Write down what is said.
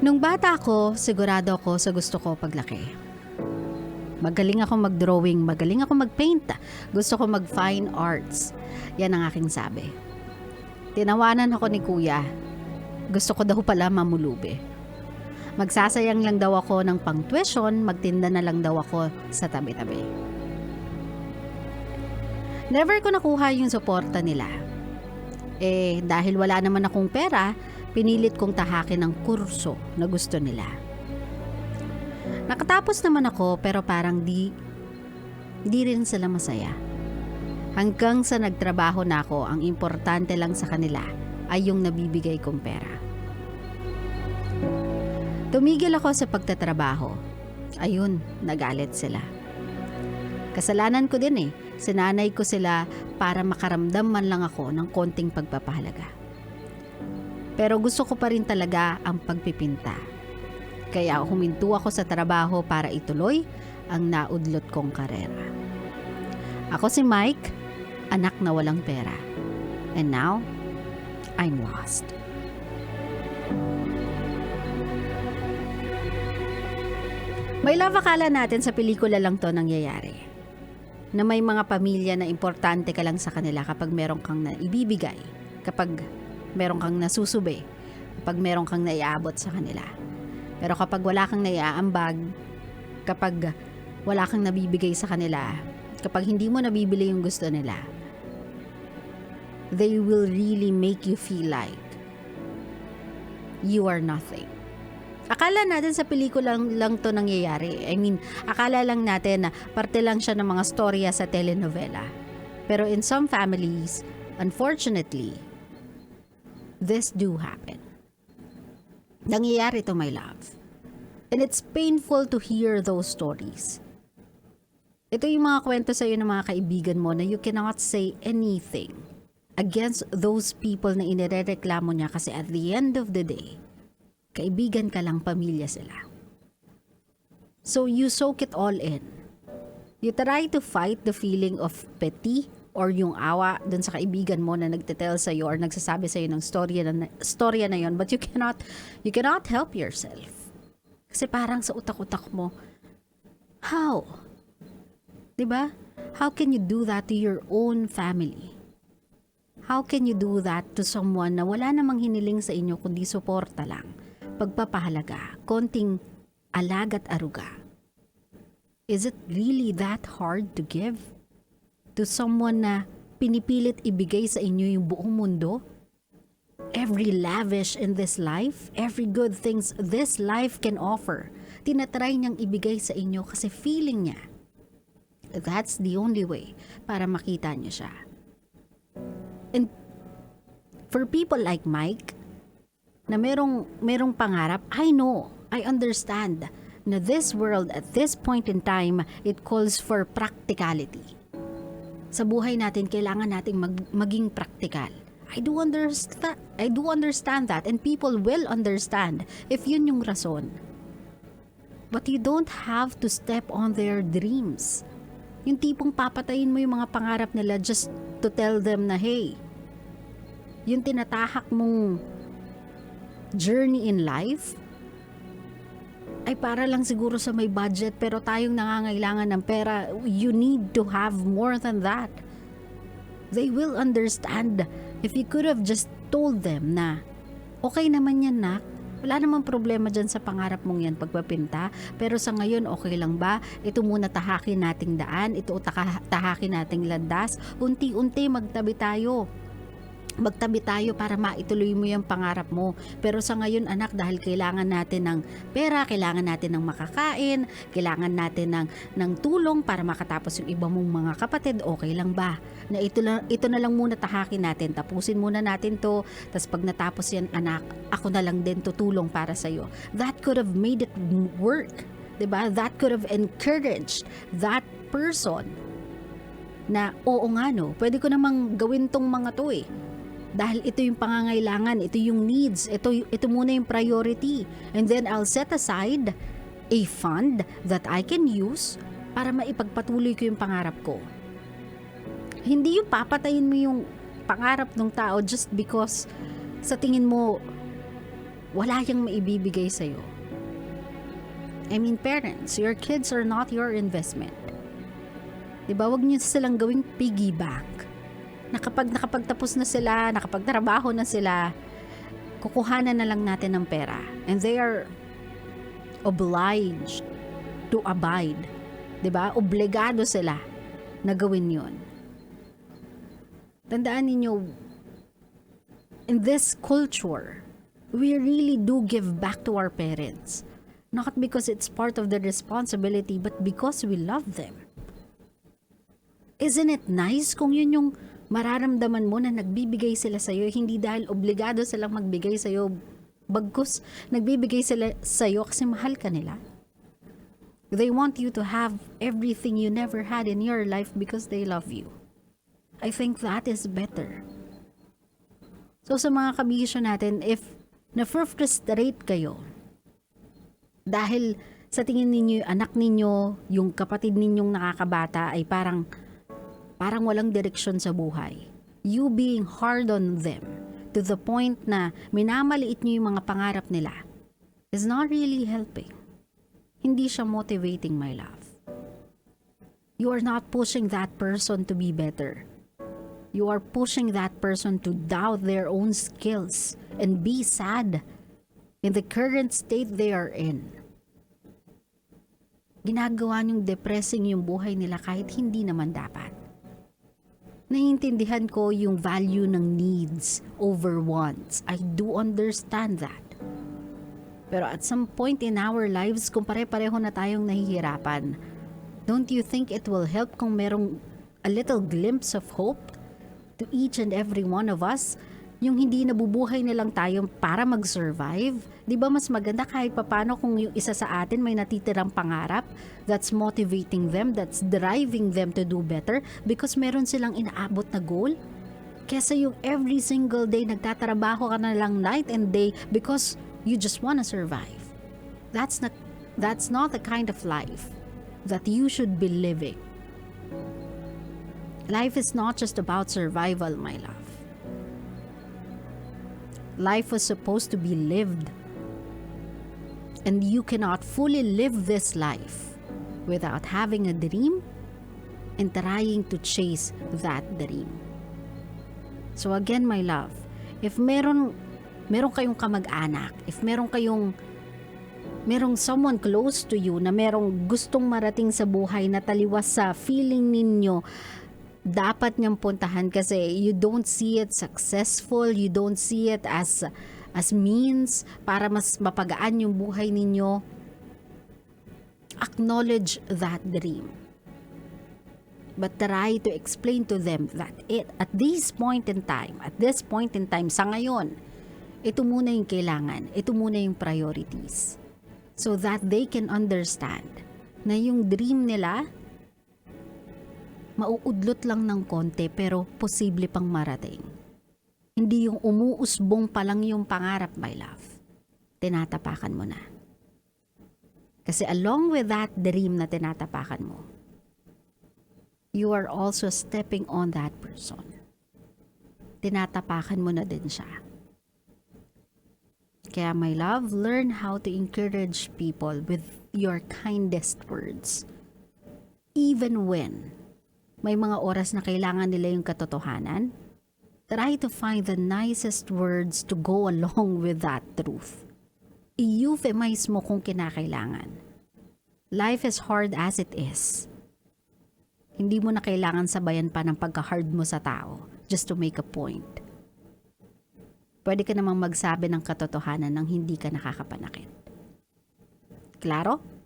Nung bata ako, sigurado ako sa gusto ko paglaki. Magaling ako mag-drawing, magaling ako mag-paint. Gusto ko mag-fine arts. Yan ang aking sabi. Tinawanan ako ni kuya. Gusto ko daw pala mamulubi. Magsasayang lang daw ako ng pang-tuition, magtinda na lang daw ako sa tabi-tabi. Never ko nakuha yung suporta nila. Dahil wala naman akong pera, pinilit kong tahakin ang kurso na gusto nila. Nakatapos naman ako pero parang di rin sila masaya. Hanggang sa nagtrabaho na ako, ang importante lang sa kanila ay yung nabibigay kong pera. Tumigil ako sa pagtatrabaho. Ayun, nagalit sila. Kasalanan ko din Sinanay ko sila para makaramdam man lang ako ng konting pagpapahalaga. Pero gusto ko pa rin talaga ang pagpipinta. Kaya huminto ako sa trabaho para ituloy ang naudlot kong karera. Ako si Mike, anak na walang pera. And now, I'm lost. May love, akala natin sa pelikula lang to nangyayari. Na may mga pamilya na importante ka lang sa kanila kapag meron kang naibibigay, kapag meron kang nasusubi, kapag meron kang naiabot sa kanila. Pero kapag wala kang naiaambag, kapag wala kang nabibigay sa kanila, kapag hindi mo nabibili yung gusto nila, they will really make you feel like you are nothing. Akala natin sa pelikula lang to nangyayari. Akala lang natin na parte lang siya ng mga storya sa telenovela. Pero in some families, unfortunately, this do happen. Nangyayari to, my love. And it's painful to hear those stories. Ito yung mga kwento sa'yo ng mga kaibigan mo na you cannot say anything against those people na inirereklamo niya kasi at the end of the day, kaibigan ka lang, pamilya sila. So you soak it all in. You try to fight the feeling of pity or yung awa dun sa kaibigan mo na nagtetel sa'yo or nagsasabi sa'yo ng storya na yon, but you cannot help yourself. Kasi parang sa utak-utak mo, how? Diba? How can you do that to your own family? How can you do that to someone na wala namang hiniling sa inyo kundi suporta lang? Pagpapahalaga, konting alagat aruga. Is it really that hard to give to someone na pinipilit ibigay sa inyo yung buong mundo? Every lavish in this life, every good things this life can offer, tinatry niyang ibigay sa inyo kasi feeling niya that's the only way para makita niyo siya. And for people like Mike, na merong pangarap, I know, I understand na this world at this point in time, it calls for practicality. Sa buhay natin, kailangan nating maging practical. I do understand that, and people will understand if yun yung rason. But you don't have to step on their dreams. Yung tipong papatayin mo yung mga pangarap nila just to tell them na, hey, yung tinatahak mong journey in life ay para lang siguro sa may budget, pero tayong nangangailangan ng pera, you need to have more than that. They will understand if you could have just told them na okay naman yan, nak, wala namang problema dyan sa pangarap mong yan pagpapinta, pero sa ngayon okay lang ba? Ito muna tahakin nating daan, ito tahakin nating landas, unti-unti magtabi tayo para maituloy mo yung pangarap mo. Pero sa ngayon, anak, dahil kailangan natin ng pera, kailangan natin ng makakain, kailangan natin ng tulong para makatapos yung iba mong mga kapatid, okay lang ba? Na ito na lang muna tahakin natin, tapusin muna natin to, tas pag natapos yan, anak, ako na lang din tutulong para sa'yo. That could have made it work. Diba? That could have encouraged that person na, oo nga no, pwede ko namang gawin tong mga to dahil ito yung pangangailangan, ito yung needs, ito muna yung priority. And then I'll set aside a fund that I can use para maipagpatuloy ko yung pangarap ko. Hindi yung papatayin mo yung pangarap ng tao just because sa tingin mo wala yang maibibigay sa'yo. I mean, parents, your kids are not your investment. Diba, wag niyo silang gawing piggy bank. Na kapag nakapagtapos na sila, nakapagtrabaho na sila, kukuhanan na lang natin ng pera. And they are obliged to abide. Diba? Obligado sila na gawin yun. Tandaan ninyo, in this culture, we really do give back to our parents. Not because it's part of the responsibility, but because we love them. Isn't it nice kung yun yung mararamdaman mo na nagbibigay sila sa'yo, hindi dahil obligado silang magbigay sa'yo, bagkus nagbibigay sila sa'yo kasi mahal ka nila? They want you to have everything you never had in your life because they love you. I think that is better. So sa mga kabisyo natin, if na-frustrate kayo, dahil sa tingin ninyo, yung anak ninyo, yung kapatid ninyong nakakabata ay parang walang direksyon sa buhay. You being hard on them to the point na minamaliit nyo yung mga pangarap nila is not really helping. Hindi siya motivating, my love. You are not pushing that person to be better. You are pushing that person to doubt their own skills and be sad in the current state they are in. Ginagawa niyong depressing yung buhay nila kahit hindi naman dapat. Naiintindihan ko yung value ng needs over wants. I do understand that. Pero at some point in our lives, kung pare-pareho na tayong nahihirapan, don't you think it will help kung merong a little glimpse of hope to each and every one of us? Yung hindi nabubuhay na lang tayo para mag-survive. Di ba mas maganda kahit papano kung yung isa sa atin may natitirang pangarap that's motivating them, that's driving them to do better because meron silang inaabot na goal? Kesa yung every single day nagtatrabaho ka na lang night and day because you just wanna survive. That's not the kind of life that you should be living. Life is not just about survival, my love. Life was supposed to be lived. And you cannot fully live this life without having a dream and trying to chase that dream. So again, my love, if meron kayong kamag-anak, if merong someone close to you na merong gustong marating sa buhay na taliwas sa feeling ninyo, dapat niyang puntahan kasi you don't see it successful, you don't see it as means para mas mapagaan yung buhay ninyo, acknowledge that dream. But try to explain to them that at this point in time, sa ngayon, ito muna yung kailangan, ito muna yung priorities. So that they can understand na yung dream nila, mauudlot lang ng konti pero posible pang marating. Hindi yung umuusbong pa lang yung pangarap, my love. Tinatapakan mo na. Kasi along with that dream na tinatapakan mo, you are also stepping on that person. Tinatapakan mo na din siya. Kaya my love, learn how to encourage people with your kindest words. Even when may mga oras na kailangan nila yung katotohanan, try to find the nicest words to go along with that truth. I-euphemize mo kung kinakailangan. Life is hard as it is. Hindi mo na kailangan sabayan pa ng pagka-hard mo sa tao just to make a point. Pwede ka namang magsabi ng katotohanan nang hindi ka nakakapanakit. Klaro?